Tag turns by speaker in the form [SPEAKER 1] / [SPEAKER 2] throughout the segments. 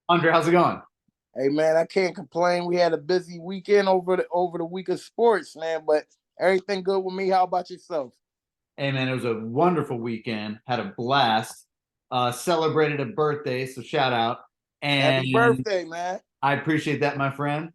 [SPEAKER 1] Andre, how's it going?
[SPEAKER 2] Hey man, I can't complain. We had a busy weekend over the week of sports, man. But everything good with me. How about yourself?
[SPEAKER 1] Hey, man, it was a wonderful weekend. Had a blast. Celebrated a birthday, so shout out.
[SPEAKER 2] Happy
[SPEAKER 1] And
[SPEAKER 2] birthday, man.
[SPEAKER 1] I appreciate that, my friend.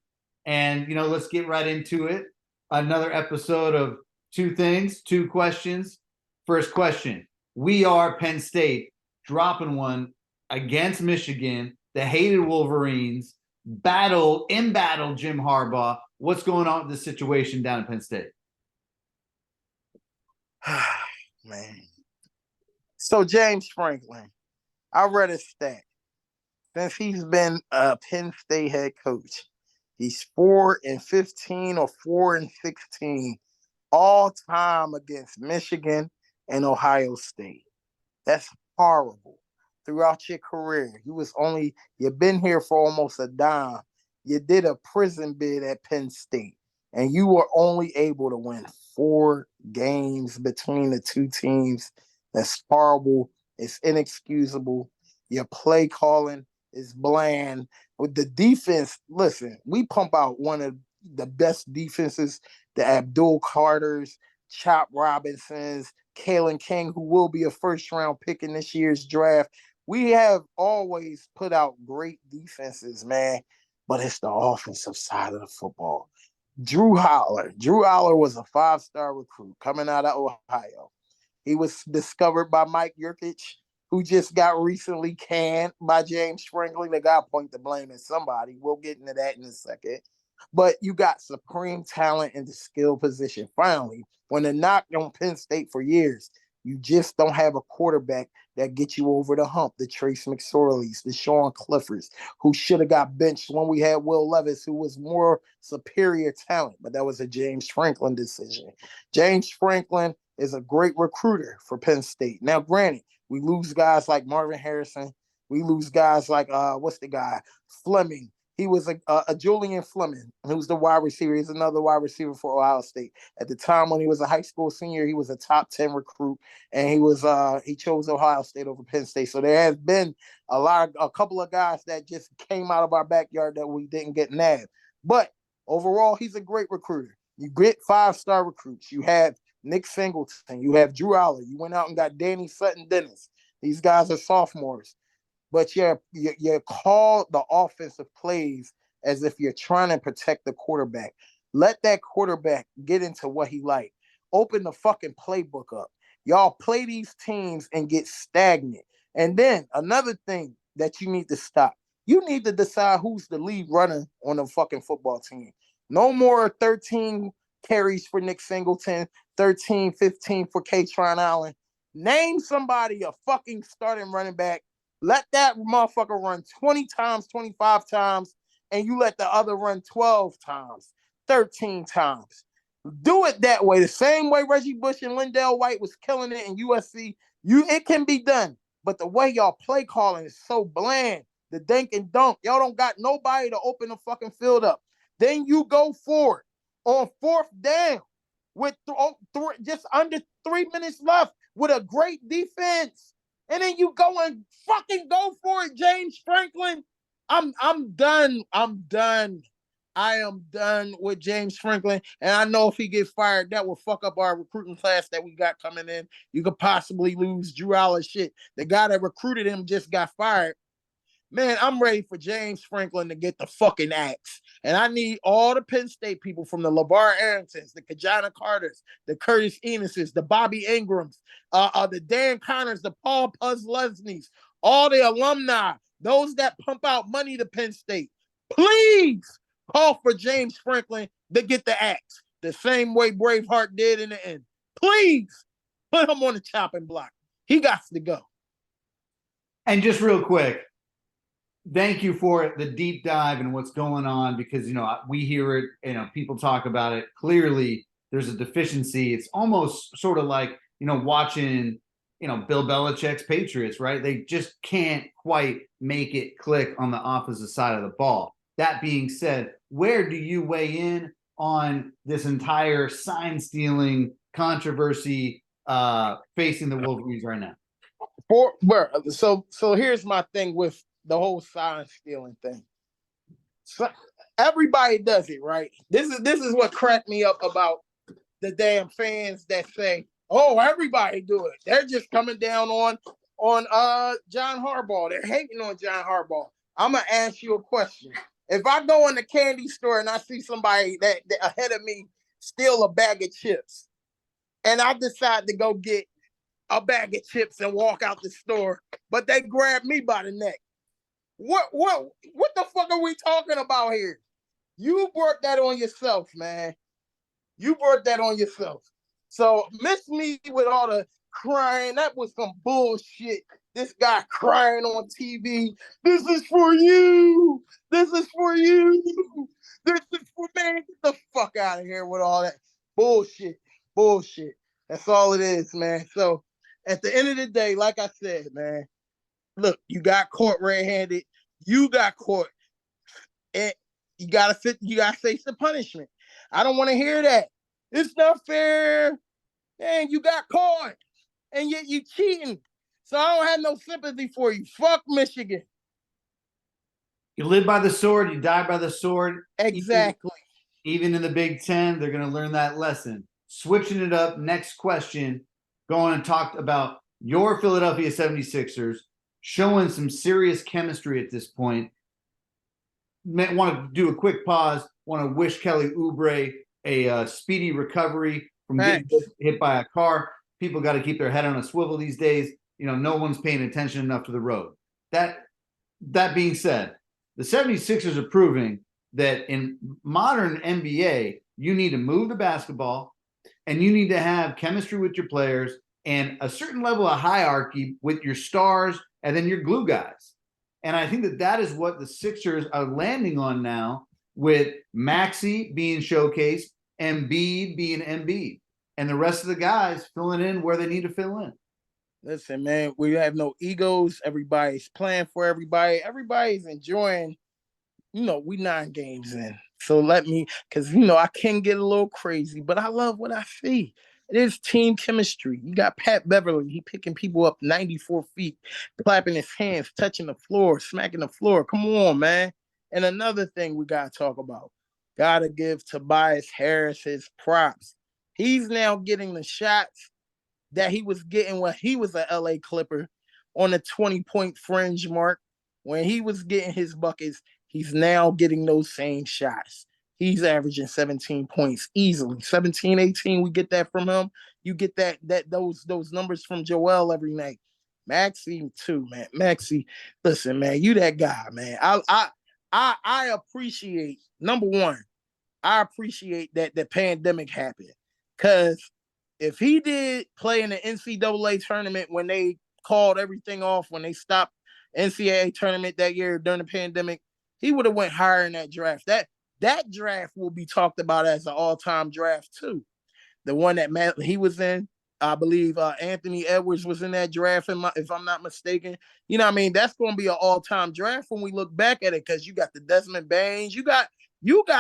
[SPEAKER 1] And, let's get right into it. Another episode of two things, two questions. First question. We are Penn State dropping one against Michigan, the hated Wolverines, in battle, Jim Harbaugh. What's going on with this situation down in Penn State?
[SPEAKER 2] Man. So James Franklin, I read a stat. Since he's been a Penn State head coach, he's 4-15 or 4-16 all time against Michigan and Ohio State. That's horrible. Throughout your career, you've been here for almost a dime. You did a prison bid at Penn State, and you were only able to win 4 games between the two teams. That's horrible. It's inexcusable. Your play calling is bland. With the defense, listen, we pump out one of the best defenses, the Abdul Carters, Chop Robinsons, Kalen King, who will be a first round pick in this year's draft. We have always put out great defenses, man, but it's the offensive side of the football. Drew Holler was a 5-star recruit coming out of Ohio. He was discovered by Mike Yurkich, who just got recently canned by James Franklin. They got to point the blame at somebody. We'll get into that in a second. But you got supreme talent in the skill position. Finally, when the knock on Penn State for years, you just don't have a quarterback that gets you over the hump. The Trace McSorleys, the Sean Cliffords, who should have got benched when we had Will Levis, who was more superior talent. But that was a James Franklin decision. James Franklin is a great recruiter for Penn State. Now, granted, we lose guys like Marvin Harrison. We lose guys like what's the guy? Fleming. He was a Julian Fleming, who's the wide receiver. He's another wide receiver for Ohio State. At the time when he was a high school senior, he was a top 10 recruit, and he chose Ohio State over Penn State. So there has been a couple of guys that just came out of our backyard that we didn't get nabbed. But overall, he's a great recruiter. You get 5-star recruits. You have Nick Singleton. You have Drew Aller. You went out and got Danny Sutton Dennis. These guys are sophomores, but you call the offensive plays as if you're trying to protect the quarterback. Let that quarterback get into what he like. Open the fucking playbook up. Y'all play these teams and get stagnant. And then another thing that you need to stop. You need to decide who's the lead runner on the fucking football team. No more 13 carries for Nick Singleton, 13, 15 for Katron Allen. Name somebody a fucking starting running back. Let that motherfucker run 20 times, 25 times, and you let the other run 12 times, 13 times. Do it that way. The same way Reggie Bush and Lindell White was killing it in USC. It can be done. But the way y'all play calling is so bland. The dink and dunk. Y'all don't got nobody to open the fucking field up. Then you go for it on 4th down with just under 3 minutes left with a great defense. And then you go and fucking go for it, James Franklin. I'm done. I'm done. I am done with James Franklin. And I know if he gets fired, that will fuck up our recruiting class that we got coming in. You could possibly lose Drew Aller shit. The guy that recruited him just got fired. Man, I'm ready for James Franklin to get the fucking axe. And I need all the Penn State people from the LeVar Arringtons, the Kajana Carters, the Curtis Enuses, the Bobby Ingrams, the Dan Connors, the Paul Puzzlesneys, all the alumni, those that pump out money to Penn State. Please call for James Franklin to get the axe the same way Braveheart did in the end. Please put him on the chopping block. He got to go.
[SPEAKER 1] And just real quick, thank you for the deep dive and what's going on because we hear it, people talk about it. Clearly there's a deficiency. It's almost sort of like watching Bill Belichick's Patriots, right? They just can't quite make it click on the opposite side of the ball. That being said, where do you weigh in on this entire sign stealing controversy facing the Wolverines right now?
[SPEAKER 2] So here's my thing with the whole sign stealing thing. So everybody does it, right? This is what cracked me up about the damn fans that say, "Oh, everybody do it." They're just coming down on John Harbaugh. They're hating on John Harbaugh. I'm gonna ask you a question. If I go in the candy store and I see somebody that ahead of me steal a bag of chips, and I decide to go get a bag of chips and walk out the store, but they grab me by the neck, what the fuck are we talking about here? You brought that on yourself, man. You brought that on yourself. So miss me with all the crying. That was some bullshit. This guy crying on TV. This is for you. This is for you. This is for man. Get the fuck out of here with all that bullshit. Bullshit. That's all it is, man. So at the end of the day, like I said, man, look, you got caught red-handed. You got caught. And you gotta face the punishment. I don't want to hear that. It's not fair. Man, you got caught. And yet you cheating. So I don't have no sympathy for you. Fuck Michigan.
[SPEAKER 1] You live by the sword, you die by the sword.
[SPEAKER 2] Exactly.
[SPEAKER 1] Even in the Big Ten, they're going to learn that lesson. Switching it up, next question. Going and talked about your Philadelphia 76ers showing some serious chemistry at this point. Want to do a quick pause. Want to wish Kelly Oubre a speedy recovery from getting hit by a car. People got to keep their head on a swivel these days. You know, no one's paying attention enough to the road. That being said, the 76ers are proving that in modern NBA, you need to move the basketball and you need to have chemistry with your players and a certain level of hierarchy with your stars and then your glue guys. And I think that is what the Sixers are landing on now, with Maxey being showcased, Embiid being Embiid, and the rest of the guys filling in where they need to fill in.
[SPEAKER 2] Listen, man, we have no egos. Everybody's playing for everybody. Everybody's enjoying. You know, we 9 games in. So because, I can get a little crazy, but I love what I see. It is team chemistry. You got Pat Beverly. He picking people up 94 feet, clapping his hands, touching the floor, smacking the floor. Come on, man. And another thing we got to talk about. Got to give Tobias Harris his props. He's now getting the shots that he was getting when he was an LA Clipper on the 20-point fringe mark. When he was getting his buckets, he's now getting those same shots. He's averaging 17 points easily. 17, 18, we get that from him. You get those numbers from Joel every night. Maxey too, man. Maxey, listen, man, you that guy, man. I appreciate, number one, I appreciate that the pandemic happened. Because if he did play in the NCAA tournament when they called everything off, when they stopped NCAA tournament that year during the pandemic, he would have went higher in that draft. That draft will be talked about as an all-time draft too. The one that he was in, I believe Anthony Edwards was in that draft, if I'm not mistaken. You know what I mean? That's going to be an all-time draft when we look back at it, because you got the Desmond Baines. You got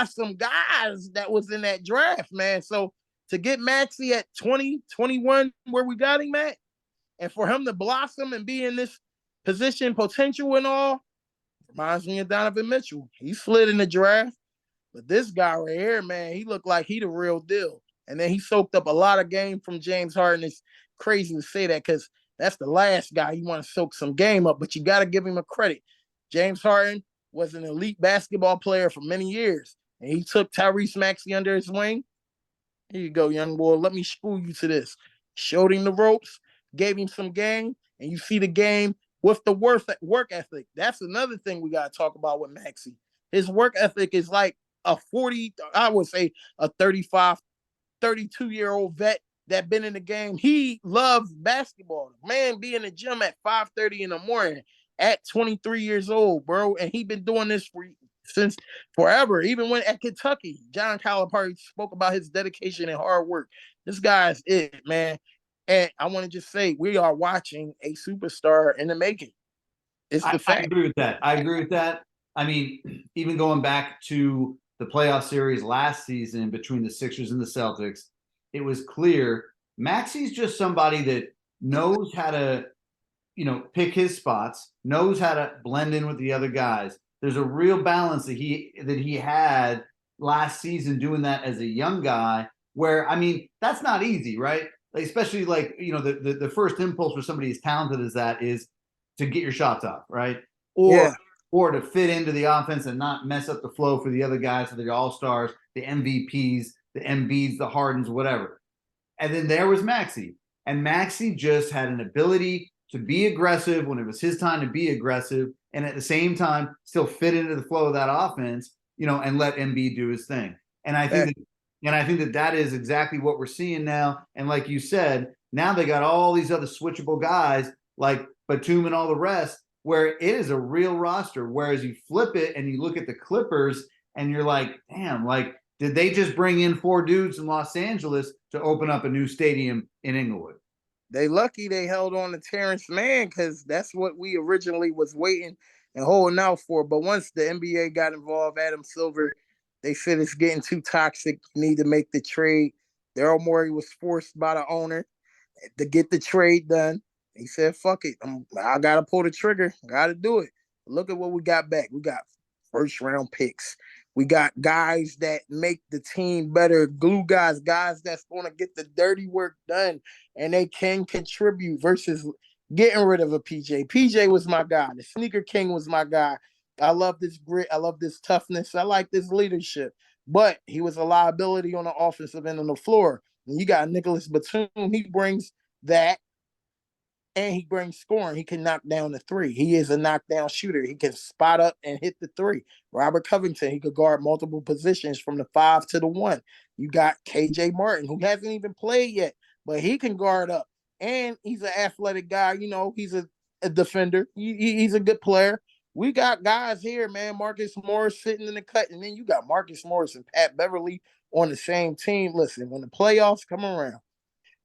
[SPEAKER 2] some guys that was in that draft, man. So to get Maxey at 20, 21, where we got him at, and for him to blossom and be in this position, potential and all, reminds me of Donovan Mitchell. He slid in the draft, but this guy right here, man, he looked like he the real deal. And then he soaked up a lot of game from James Harden. It's crazy to say that because that's the last guy you want to soak some game up, but you got to give him a credit. James Harden was an elite basketball player for many years, and he took Tyrese Maxey under his wing. Here you go, young boy. Let me school you to this. Showed him the ropes, gave him some game, and you see the game with the work ethic. That's another thing we got to talk about with Maxey. His work ethic is like a 35, 32-year-old vet that been in the game. He loves basketball. Man, be in the gym at 5:30 in the morning at 23 years old, bro. And he been doing this since forever. Even when at Kentucky, John Calipari spoke about his dedication and hard work. This guy's it, man. And I want to just say, we are watching a superstar in the making. It's the fact.
[SPEAKER 1] I agree with that. I mean, even going back to the playoff series last season between the Sixers and the Celtics, it was clear Maxey's just somebody that knows how to pick his spots, knows how to blend in with the other guys. There's a real balance that he had last season doing that as a young guy, where, I mean, that's not easy, right? Like, especially like, the first impulse for somebody as talented as that is to get your shots off, right? Or
[SPEAKER 2] Yeah.
[SPEAKER 1] or to fit into the offense and not mess up the flow for the other guys, so the all-stars, the MVPs, the Embiids, the Hardens, whatever. And then there was Maxey. And Maxey just had an ability to be aggressive when it was his time to be aggressive, and at the same time still fit into the flow of that offense, and let Embiid do his thing. And I think that is exactly what we're seeing now. And like you said, now they got all these other switchable guys like Batum and all the rest, where it is a real roster. Whereas you flip it and you look at the Clippers and you're like, damn, like, did they just bring in 4 dudes in Los Angeles to open up a new stadium in Inglewood?
[SPEAKER 2] They lucky they held on to Terrence Mann, because that's what we originally was waiting and holding out for. But once the NBA got involved, Adam Silver, they said it's getting too toxic. You need to make the trade. Daryl Morey was forced by the owner to get the trade done. He said, fuck it. I got to pull the trigger. Got to do it. Look at what we got back. We got first round picks. We got guys that make the team better, glue guys that's going to get the dirty work done, and they can contribute versus getting rid of a PJ. PJ was my guy. The Sneaker King was my guy. I love this grit. I love this toughness. I like this leadership. But he was a liability on the offensive end of the floor. And you got Nicholas Batum. He brings that, and he brings scoring. He can knock down the three. He is a knockdown shooter. He can spot up and hit the three. Robert Covington, he could guard multiple positions from the 5 to the 1. You got KJ Martin, who hasn't even played yet, but he can guard up. And he's an athletic guy. He's a defender. He's a good player. We got guys here, man. Marcus Morris sitting in the cut, and then you got Marcus Morris and Pat Beverly on the same team. Listen, when the playoffs come around,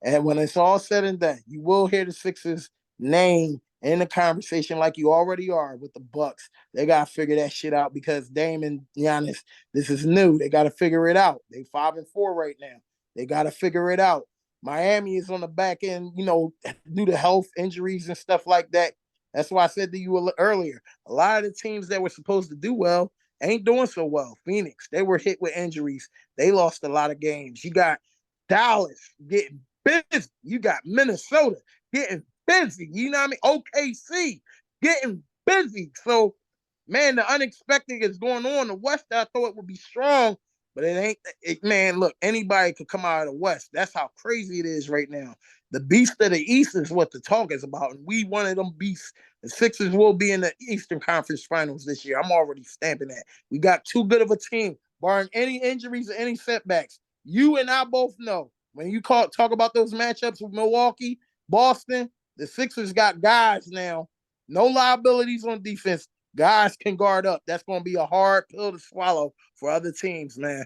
[SPEAKER 2] and when it's all said and done, you will hear the Sixers name in the conversation like you already are with the Bucks. They got to figure that shit out, because Dame and Giannis, this is new. They got to figure it out. They 5-4 right now. They got to figure it out. Miami is on the back end, due to health injuries and stuff like that. That's why I said to you earlier, a lot of the teams that were supposed to do well ain't doing so well. Phoenix, they were hit with injuries. They lost a lot of games. You got Dallas getting busy. You got Minnesota getting busy. You know what I mean? OKC getting busy. So, man, the unexpected is going on. The West, I thought it would be strong, but it ain't. Man, look, anybody could come out of the West. That's how crazy it is right now. The beast of the East is what the talk is about, and we one of them beasts. The Sixers will be in the Eastern Conference Finals this year. I'm already stamping that. We got too good of a team, barring any injuries or any setbacks. You and I both know, when you talk about those matchups with Milwaukee, Boston, the Sixers got guys now. No liabilities on defense. Guys can guard up. That's going to be a hard pill to swallow for other teams, man.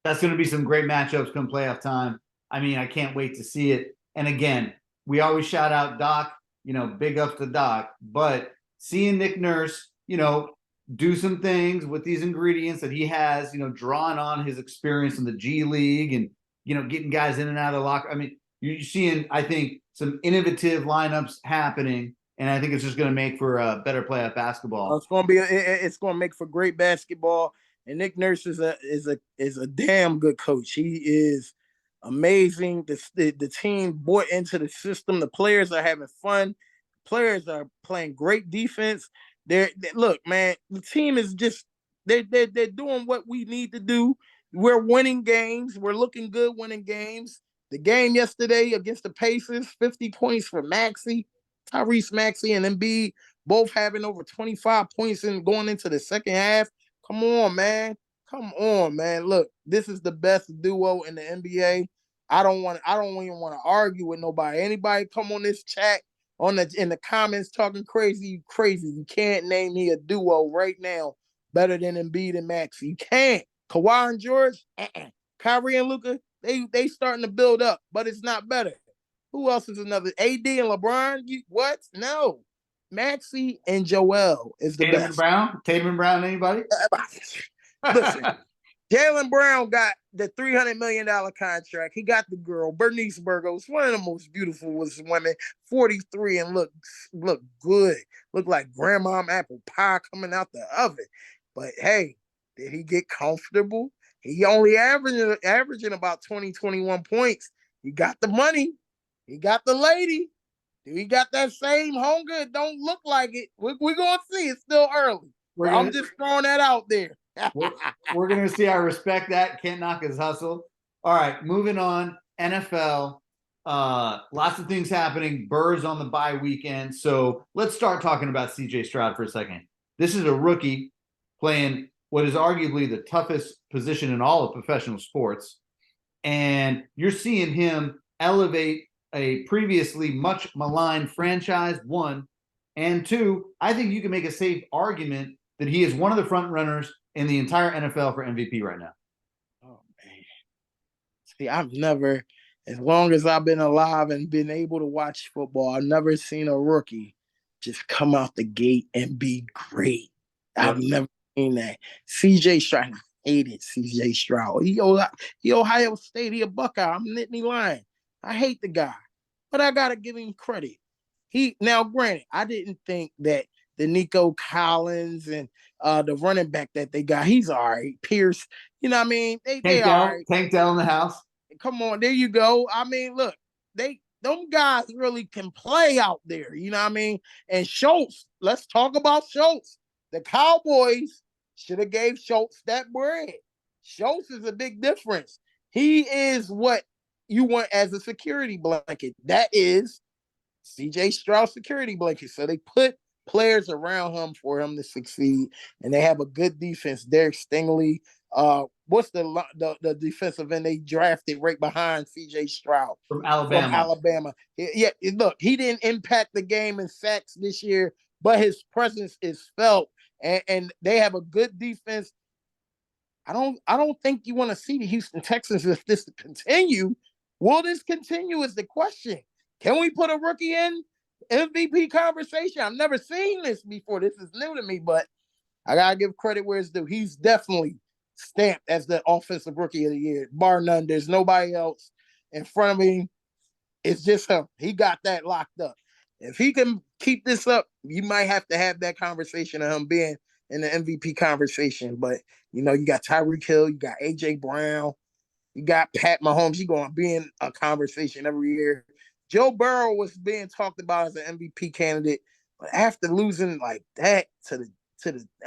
[SPEAKER 1] That's going to be some great matchups come playoff time. I mean, I can't wait to see it. And again, we always shout out Doc, big ups to Doc. But seeing Nick Nurse, do some things with these ingredients that he has, drawing on his experience in the G League and, getting guys in and out of the locker. I mean, you're seeing, I think, some innovative lineups happening, and I think it's just going to make for a better playoff basketball.
[SPEAKER 2] It's going to make for great basketball. And Nick Nurse is a damn good coach. He is amazing. The team bought into the system. The players are having fun. Players are playing great defense. Look, man, the team is just they're doing what we need to do. We're winning games. We're looking good winning games. The game yesterday against the Pacers, 50 points for Maxey, Tyrese Maxey, and Embiid, both having over 25 points in going into the second half. Come on, man. Come on, man. Look, this is the best duo in the NBA. I don't even want to argue with nobody. Anybody come on this chat in the comments talking crazy, you crazy. You can't name me a duo right now better than Embiid and Maxey. You can't. Kawhi and George, Kyrie and Luka, they starting to build up, but it's not better. Who else is another? AD and LeBron? What? No. Maxey and Joel is the best.
[SPEAKER 1] Tatum and Brown? Anybody?
[SPEAKER 2] Listen, Jaylen Brown got the $300 million contract. He got the girl, Bernice Burgos, one of the most beautiful women, 43, and look good. Look like grandma apple pie coming out the oven. But hey, did he get comfortable? He only averaging about 20, 21 points. He got the money. He got the lady. Do he got that same hunger? It don't look like it. We're going to see. It's still early. I'm just throwing that out there.
[SPEAKER 1] we're going to see. I respect that. Can't knock his hustle. All right, moving on. NFL. Lots of things happening. Burr's on the bye weekend. So let's start talking about CJ Stroud for a second. This is a rookie playing what is arguably the toughest position in all of professional sports. And you're seeing him elevate a previously much maligned franchise, one. And two, I think you can make a safe argument that he is one of the front runners in the entire NFL for MVP right now.
[SPEAKER 2] Oh, man. See, I've never, as long as I've been alive and been able to watch football, I've never seen a rookie just come out the gate and be great. Yep. I've never seen that. CJ Stroud, I hated CJ Stroud. He Ohio State, he a Buckeye. I'm Nittany Lion. I hate the guy, but I got to give him credit. Now, granted, I didn't think that the Nico Collins and the running back that they got, he's all right. Pierce, you know what I mean? They all right.
[SPEAKER 1] Tank Dell in the house.
[SPEAKER 2] Come on, there you go. I mean, look, them guys really can play out there, you know what I mean? And Schultz, let's talk about Schultz. The Cowboys should have gave Schultz that bread. Schultz is a big difference. He is what you want as a security blanket. That is CJ Stroud security blanket. So they put players around him for him to succeed, and they have a good defense. Derek Stingley, what's the defensive end they drafted right behind CJ Stroud
[SPEAKER 1] from Alabama?
[SPEAKER 2] Yeah, look, he didn't impact the game in sacks this year, but his presence is felt, and they have a good defense. I don't think you want to see the Houston Texans if this continue. Will this continue is the question. Can we put a rookie in MVP conversation? I've never seen this before. This is new to me, but I got to give credit where it's due. He's definitely stamped as the offensive rookie of the year, bar none. There's nobody else in front of him. It's just him. He got that locked up. If he can keep this up, you might have to have that conversation of him being in the MVP conversation. But, you know, you got Tyreek Hill, you got A.J. Brown, you got Pat Mahomes. He's going to be in a conversation every year. Joe Burrow was being talked about as an MVP candidate, but after losing like that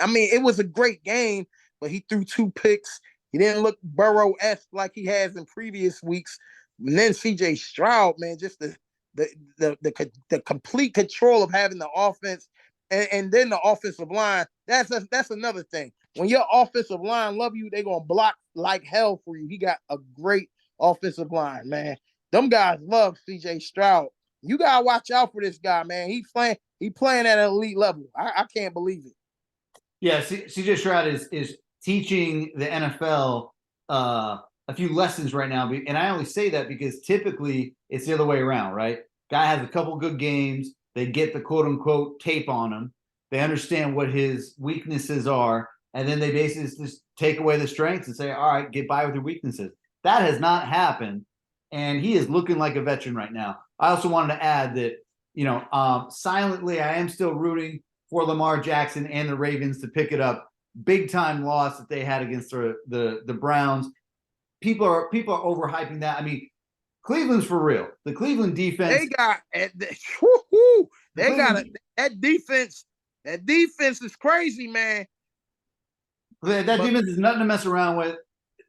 [SPEAKER 2] I mean, it was a great game, but he threw 2 picks. He didn't look Burrow-esque like he has in previous weeks. And then CJ Stroud, man, just the complete control of having the offense and then the offensive line. That's another thing. When your offensive line love you, they're gonna block like hell for you. He got a great offensive line, man. Them guys love CJ Stroud. You gotta watch out for this guy, man. He playing at an elite level. I can't believe it.
[SPEAKER 1] Yeah, CJ Stroud is teaching the NFL a few lessons right now, and I only say that because typically it's the other way around, right? Guy has a couple good games, they get the quote unquote tape on him, they understand what his weaknesses are, and then they basically just take away the strengths and say, all right, get by with your weaknesses. That has not happened, and he is looking like a veteran right now. I also wanted to add that, you know, silently, I am still rooting for Lamar Jackson and the Ravens to pick it up. Big time loss that they had against the Browns. People are overhyping that. I mean, Cleveland's for real. The Cleveland defense.
[SPEAKER 2] That defense. That defense is crazy, man.
[SPEAKER 1] That defense is nothing to mess around with.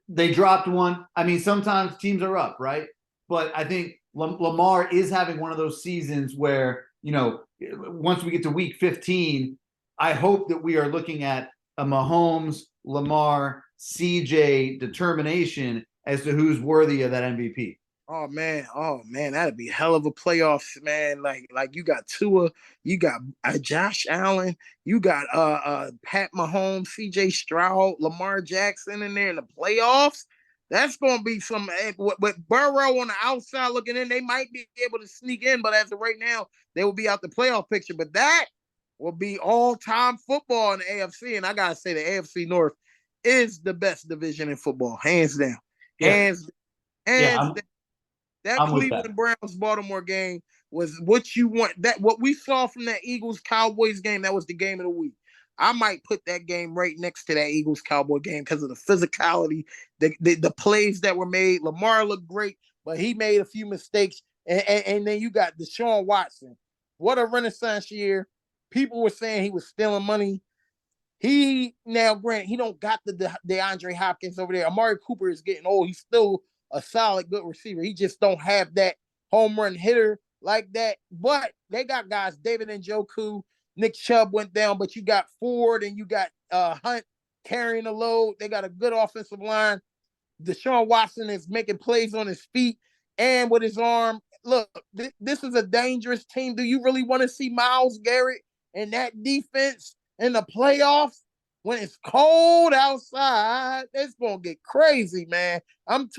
[SPEAKER 1] They dropped one. I mean, sometimes teams are up, right? But I think Lamar is having one of those seasons where, you know, once we get to week 15, I hope that we are looking at a Mahomes, Lamar, CJ determination as to who's worthy of that MVP.
[SPEAKER 2] Oh man, that'd be hell of a playoffs, man. Like you got Tua, you got Josh Allen, you got Pat Mahomes, CJ Stroud, Lamar Jackson in there in the playoffs. That's gonna be some with Burrow on the outside looking in. They might be able to sneak in, but as of right now, they will be out the playoff picture. But that will be all-time football in the AFC. And I gotta say, the AFC North is the best division in football, hands down.
[SPEAKER 1] Yeah,
[SPEAKER 2] Hands,
[SPEAKER 1] yeah,
[SPEAKER 2] hands. That
[SPEAKER 1] I'm with that.
[SPEAKER 2] Cleveland Browns Baltimore game was what you want. That what we saw from that Eagles Cowboys game. That was the game of the week. I might put that game right next to that Eagles Cowboy game because of the physicality, the plays that were made. Lamar looked great, but he made a few mistakes. And then you got Deshaun Watson. What a renaissance year. People were saying he was stealing money. He now, granted, he don't got the DeAndre Hopkins over there. Amari Cooper is getting old. He's still a solid, good receiver. He just don't have that home run hitter like that. But they got guys, David Njoku, Nick Chubb went down, but you got Ford and you got Hunt carrying the load. They got a good offensive line. Deshaun Watson is making plays on his feet and with his arm. Look, this is a dangerous team. Do you really want to see Myles Garrett and that defense in the playoffs when it's cold outside? It's gonna get crazy, man. I'm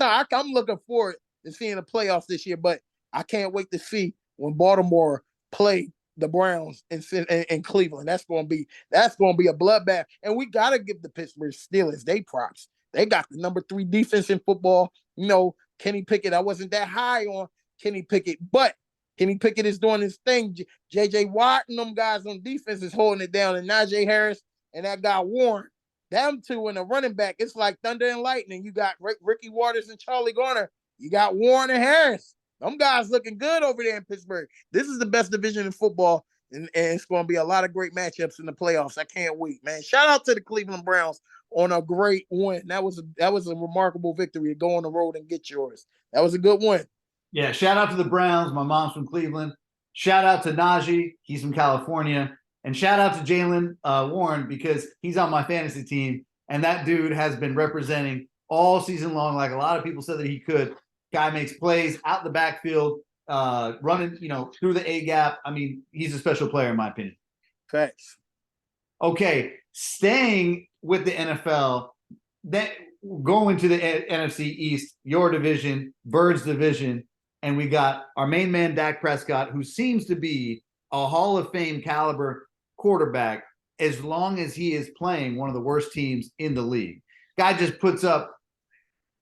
[SPEAKER 2] looking forward to seeing the playoffs this year, but I can't wait to see when Baltimore play the Browns in Cleveland. That's gonna be a bloodbath, and we gotta give the Pittsburgh Steelers they props. They got the number 3 defense in football. You know, Kenny Pickett. I wasn't that high on Kenny Pickett, but Kenny Pickett is doing his thing. J.J. Watt and them guys on defense is holding it down. And Najee Harris and that guy Warren, them two in the running back, it's like thunder and lightning. You got Ricky Waters and Charlie Garner. You got Warren and Harris. Them guys looking good over there in Pittsburgh. This is the best division in football, and it's going to be a lot of great matchups in the playoffs. I can't wait, man. Shout out to the Cleveland Browns on a great win. That was a remarkable victory to go on the road and get yours. That was a good win.
[SPEAKER 1] Yeah, shout out to the Browns. My mom's from Cleveland. Shout out to Najee. He's from California. And shout out to Jalen Warren because he's on my fantasy team. And that dude has been representing all season long, like a lot of people said that he could. Guy makes plays out the backfield, running, through the A gap. I mean, he's a special player in my opinion.
[SPEAKER 2] Thanks.
[SPEAKER 1] Okay, staying with the NFL, then going to the NFC East, your division, Bird's division, and we got our main man, Dak Prescott, who seems to be a Hall of Fame caliber quarterback as long as he is playing one of the worst teams in the league. Guy just puts up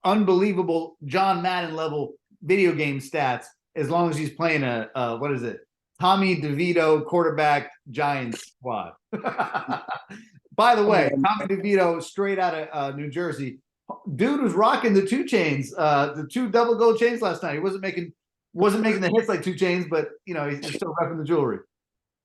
[SPEAKER 1] unbelievable John Madden level video game stats as long as he's playing Tommy DeVito quarterback Giants squad. By the way, Tommy DeVito, straight out of New Jersey, dude was rocking the 2 Chainz, the 2 double gold chains last night. He wasn't making the hits like 2 Chainz, but he's still repping the jewelry.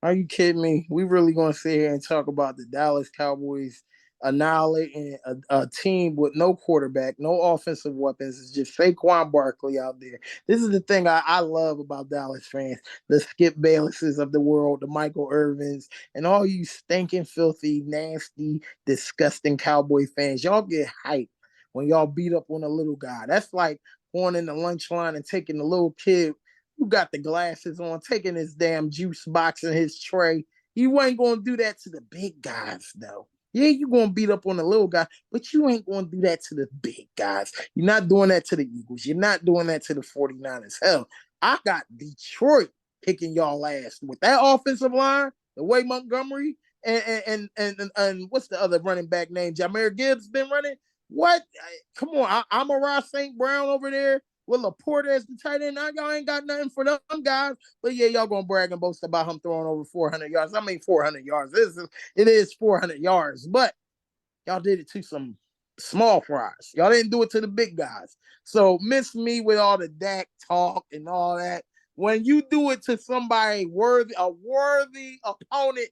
[SPEAKER 2] Are you kidding me? We really going to sit here and talk about the Dallas Cowboys annihilating a team with no quarterback, no offensive weapons. It's just Saquon Barkley out there. This is the thing I love about Dallas fans, the Skip Baylesses of the world, the Michael Irvins, and all you stinking, filthy, nasty, disgusting Cowboy fans. Y'all get hyped when y'all beat up on a little guy. That's like going in the lunch line and taking the little kid who got the glasses on, taking his damn juice box in his tray. You ain't going to do that to the big guys, though. Yeah, you're going to beat up on the little guy, but you ain't going to do that to the big guys. You're not doing that to the Eagles. You're not doing that to the 49ers. Hell, I got Detroit kicking y'all ass with that offensive line, the way Montgomery and what's the other running back name? Jahmyr Gibbs been running. What? Come on, I'm a Ross St. Brown over there with Laporte as the tight end. Y'all ain't got nothing for them guys. But yeah, y'all gonna brag and boast about him throwing over 400 yards. I mean, 400 yards. It is 400 yards, but y'all did it to some small fries. Y'all didn't do it to the big guys. So miss me with all the Dak talk and all that. When you do it to somebody worthy, a worthy opponent,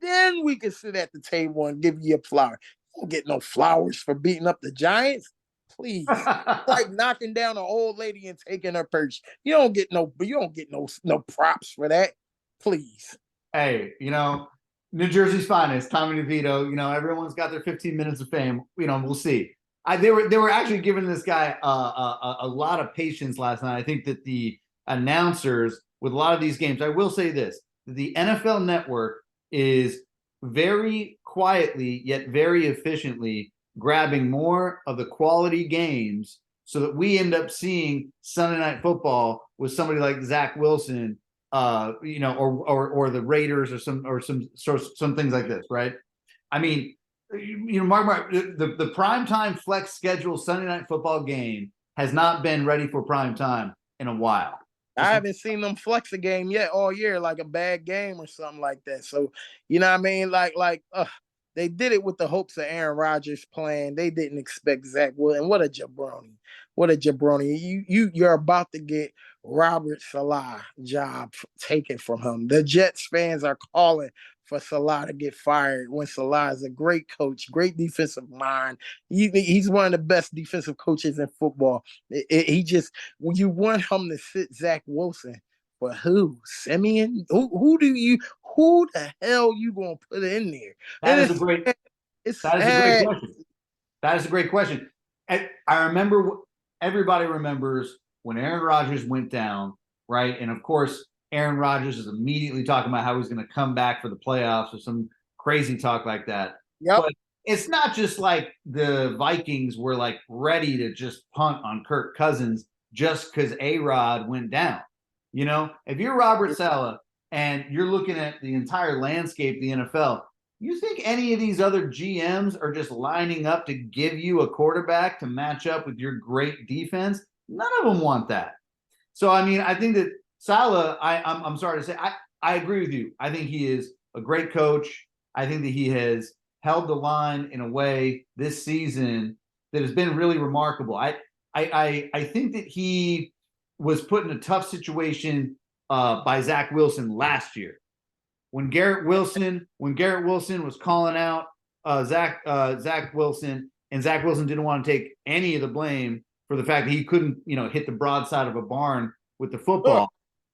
[SPEAKER 2] then we can sit at the table and give you a flower. You don't get no flowers for beating up the Giants. Please. Like knocking down an old lady and taking her purse. You don't get no props for that. Please.
[SPEAKER 1] Hey, New Jersey's finest, Tommy DeVito. Everyone's got their 15 minutes of fame. We'll see. They were actually giving this guy a lot of patience last night. I think that the announcers with a lot of these games, I will say this, the NFL Network is very quietly yet very efficiently grabbing more of the quality games so that we end up seeing Sunday Night Football with somebody like Zach Wilson, or the Raiders or some things like this, right? I mean, Mark, the primetime flex schedule Sunday Night Football game has not been ready for prime time in a while.
[SPEAKER 2] I haven't seen them flex a game yet all year, like a bad game or something like that. So, you know what I mean? They did it with the hopes of Aaron Rodgers playing. They didn't expect Zach Wilson. What a jabroni. What a jabroni. You're about to get Robert Salah job taken from him. The Jets fans are calling for Salah to get fired when Salah is a great coach, great defensive mind. He's one of the best defensive coaches in football. You want him to sit Zach Wilson for who? Simeon? Who the hell you gonna put in there?
[SPEAKER 1] That is a great
[SPEAKER 2] Sad.
[SPEAKER 1] question. That is a great question. I remember, everybody remembers when Aaron Rodgers went down, right? And of course, Aaron Rodgers is immediately talking about how he's going to come back for the playoffs or some crazy talk like that.
[SPEAKER 2] Yep.
[SPEAKER 1] But it's not just like the Vikings were like ready to just punt on Kirk Cousins just because A-Rod went down. You know, if you're Robert Saleh and you're looking at the entire landscape of the NFL, you think any of these other GMs are just lining up to give you a quarterback to match up with your great defense? None of them want that. So, I mean, I think that Saleh, I'm sorry to say, I agree with you. I think he is a great coach. I think that he has held the line in a way this season that has been really remarkable. I think that he was put in a tough situation by Zach Wilson last year. When Garrett Wilson was calling out Zach Wilson, and Zach Wilson didn't want to take any of the blame for the fact that he couldn't, hit the broadside of a barn with the football,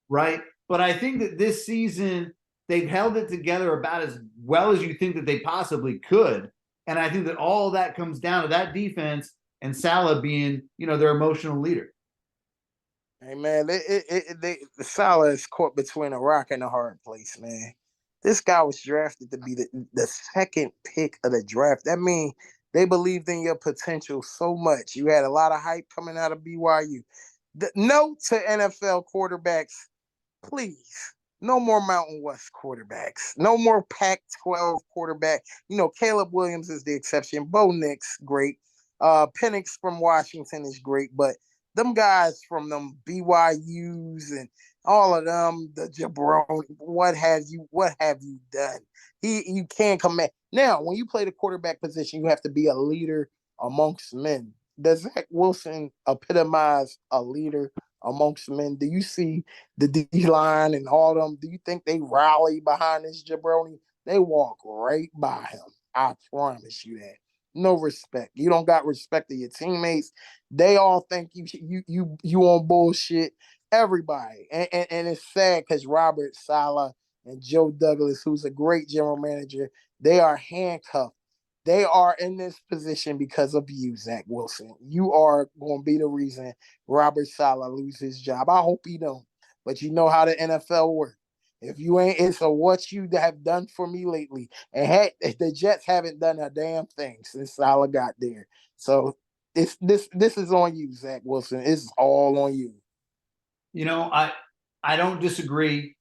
[SPEAKER 1] right? But I think that this season they've held it together about as well as you think that they possibly could. And I think that all of that comes down to that defense and Saleh being, their emotional leader.
[SPEAKER 2] Hey man, the Saleh is caught between a rock and a hard place, man. This guy was drafted to be the second pick of the draft. That means they believed in your potential so much. You had a lot of hype coming out of BYU. Note to NFL quarterbacks, please, no more Mountain West quarterbacks. No more Pac-12 quarterback. Caleb Williams is the exception. Bo Nix, great. Penix from Washington is great, but them guys from them BYUs and all of them, the jabroni, what have you done? You can't come back. Now, when you play the quarterback position, you have to be a leader amongst men. Does Zach Wilson epitomize a leader amongst men? Do you see the D-line and all them? Do you think they rally behind this jabroni? They walk right by him. I promise you that. No respect. You don't got respect to your teammates. They all think you on bullshit. Everybody. And it's sad because Robert Saleh and Joe Douglas, who's a great general manager, they are handcuffed. They are in this position because of you, Zach Wilson. You are going to be the reason Robert Saleh loses his job. I hope he don't. But you know how the NFL works. If you ain't, it's a what you have done for me lately. And the Jets haven't done a damn thing since Saleh got there. So this is on you, Zach Wilson. It's all on you.
[SPEAKER 1] I don't disagree.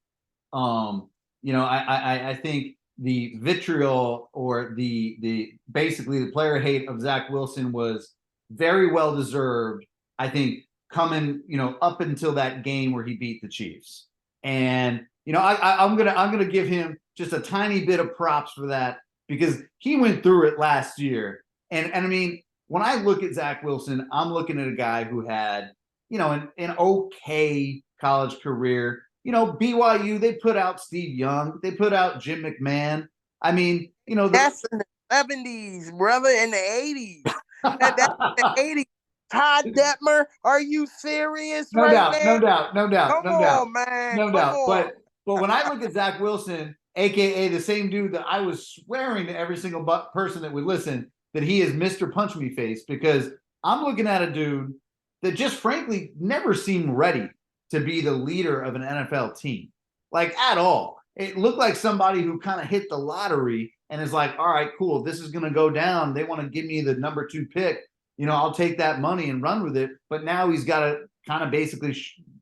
[SPEAKER 1] I think the vitriol or the basically the player hate of Zach Wilson was very well deserved. I think coming, up until that game where he beat the Chiefs. And I'm gonna give him just a tiny bit of props for that because he went through it last year. And I mean, when I look at Zach Wilson, I'm looking at a guy who had, an okay college career. BYU, they put out Steve Young, they put out Jim McMahon. I mean,
[SPEAKER 2] that's in the 70s, brother, in the 80s. That's in the 80s. Todd Detmer, are you serious?
[SPEAKER 1] No doubt.
[SPEAKER 2] Come on, man.
[SPEAKER 1] No doubt. But when I look at Zach Wilson, aka the same dude that I was swearing to every single person that would listen that he is Mr. Punch Me Face, because I'm looking at a dude that just frankly never seemed ready to be the leader of an NFL team, like at all. It looked like somebody who kind of hit the lottery and is like, all right, cool, this is going to go down. They want to give me the number 2 pick. I'll take that money and run with it. But now he's got to kind of basically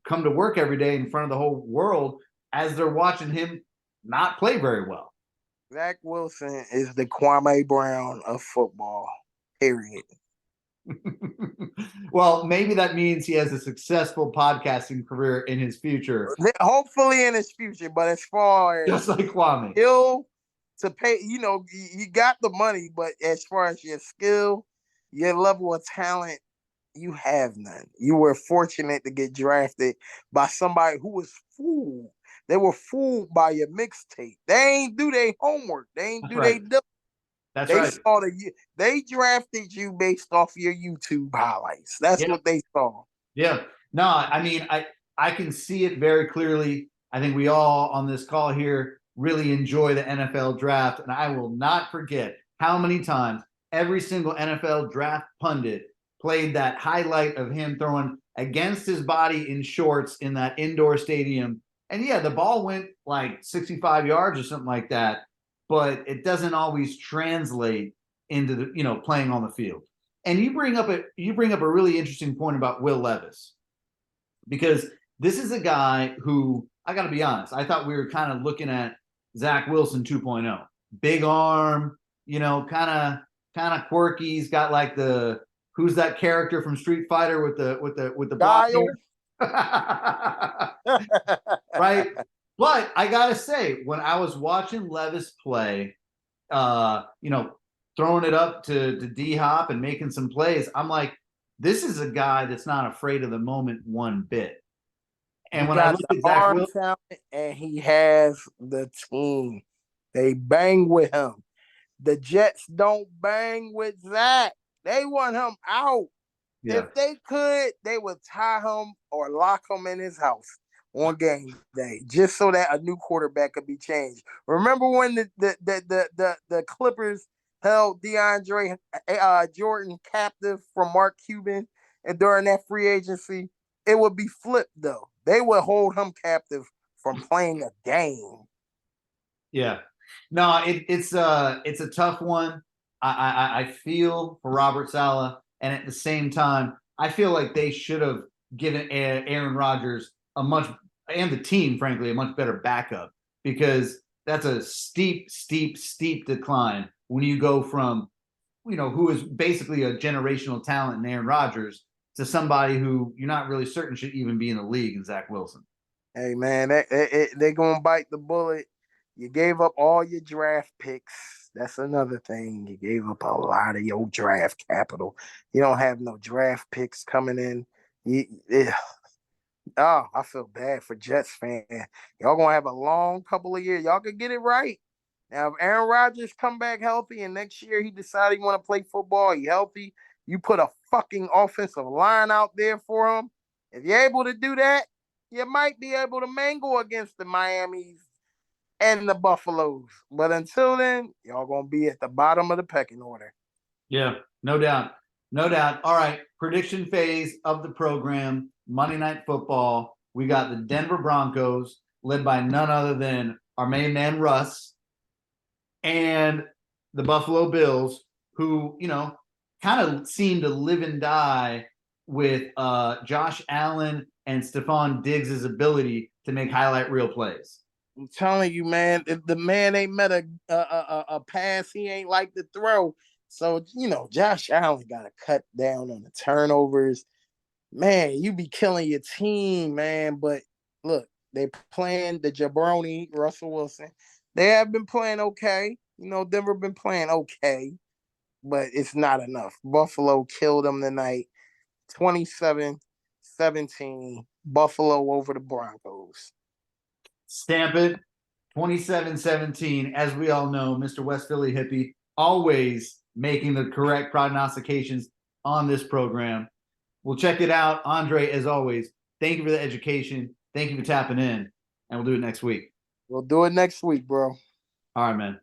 [SPEAKER 1] come to work every day in front of the whole world as they're watching him not play very well.
[SPEAKER 2] Zach Wilson is the Kwame Brown of football, period.
[SPEAKER 1] Well, maybe that means he has a successful podcasting career in his future,
[SPEAKER 2] Hopefully in his future, but as far as
[SPEAKER 1] just like Kwame.
[SPEAKER 2] skill to pay, you got the money, but as far as your skill, your level of talent, you have none. You were fortunate to get drafted by somebody who was fooled. They were fooled by your mixtape. They ain't do their homework. They ain't
[SPEAKER 1] That's
[SPEAKER 2] do
[SPEAKER 1] right.
[SPEAKER 2] their.
[SPEAKER 1] That's
[SPEAKER 2] They
[SPEAKER 1] right.
[SPEAKER 2] saw they drafted you based off your YouTube highlights. That's
[SPEAKER 1] Yeah.
[SPEAKER 2] what they saw.
[SPEAKER 1] Yeah. No, I mean, I can see it very clearly. I think we all on this call here really enjoy the NFL draft, and I will not forget how many times every single NFL draft pundit played that highlight of him throwing against his body in shorts in that indoor stadium. And yeah, the ball went like 65 yards or something like that, but it doesn't always translate into the, playing on the field. And you bring up a really interesting point about Will Levis, because this is a guy who, I got to be honest, I thought we were kind of looking at Zach Wilson 2.0. Big arm, kind of quirky. He's got like the who's that character from Street Fighter with the black hair? Right? But I gotta say, when I was watching Levis play, throwing it up to D Hop and making some plays, I'm like, this is a guy that's not afraid of the moment one bit. And
[SPEAKER 2] He
[SPEAKER 1] when I
[SPEAKER 2] got
[SPEAKER 1] look
[SPEAKER 2] the
[SPEAKER 1] at Zach
[SPEAKER 2] arm
[SPEAKER 1] Wilson,
[SPEAKER 2] talent, and he has the team. They bang with him. The Jets don't bang with Zach. They want him out.
[SPEAKER 1] yeah,
[SPEAKER 2] If they could, they would tie him or lock him in his house on game day, just so that a new quarterback could be changed. Remember when the Clippers held DeAndre Jordan captive from Mark Cuban, and during that free agency, it would be flipped though. They would hold him captive from playing a game.
[SPEAKER 1] yeah. No, it's a tough one. I feel for Robert Saleh, and at the same time, I feel like they should have given Aaron Rodgers and the team, frankly, a much better backup, because that's a steep, steep, steep decline when you go from, who is basically a generational talent in Aaron Rodgers to somebody who you're not really certain should even be in the league in Zach Wilson.
[SPEAKER 2] Hey man, they gonna bite the bullet. You gave up all your draft picks. That's another thing. You gave up a lot of your draft capital. You don't have no draft picks coming in. I feel bad for Jets fan. Y'all gonna have a long couple of years. Y'all could get it right. Now, if Aaron Rodgers come back healthy and next year he decide he want to play football, he healthy, you put a fucking offensive line out there for him. If you're able to do that, you might be able to mangle against the Miamis and the Buffaloes. But until then, y'all gonna be at the bottom of the pecking order.
[SPEAKER 1] Yeah, no doubt. No doubt. All right. Prediction phase of the program, Monday Night Football. We got the Denver Broncos, led by none other than our main man, Russ, and the Buffalo Bills, who, kind of seem to live and die with Josh Allen and Stephon Diggs' ability to make highlight reel plays.
[SPEAKER 2] I'm telling you, man, if the man ain't met a pass he ain't like to throw. So, Josh Allen got to cut down on the turnovers. Man, you be killing your team, man. But look, they playing the jabroni, Russell Wilson. They have been playing okay. Denver been playing okay, but it's not enough. Buffalo killed them tonight, 27-17. Buffalo over the Broncos.
[SPEAKER 1] Stamp it, 27-17. As we all know, Mr. West Philly Hippie, always making the correct prognostications on this program. We'll check it out. Andre, as always, thank you for the education. Thank you for tapping in, and we'll do it next week.
[SPEAKER 2] We'll do it next week, bro.
[SPEAKER 1] All right, man.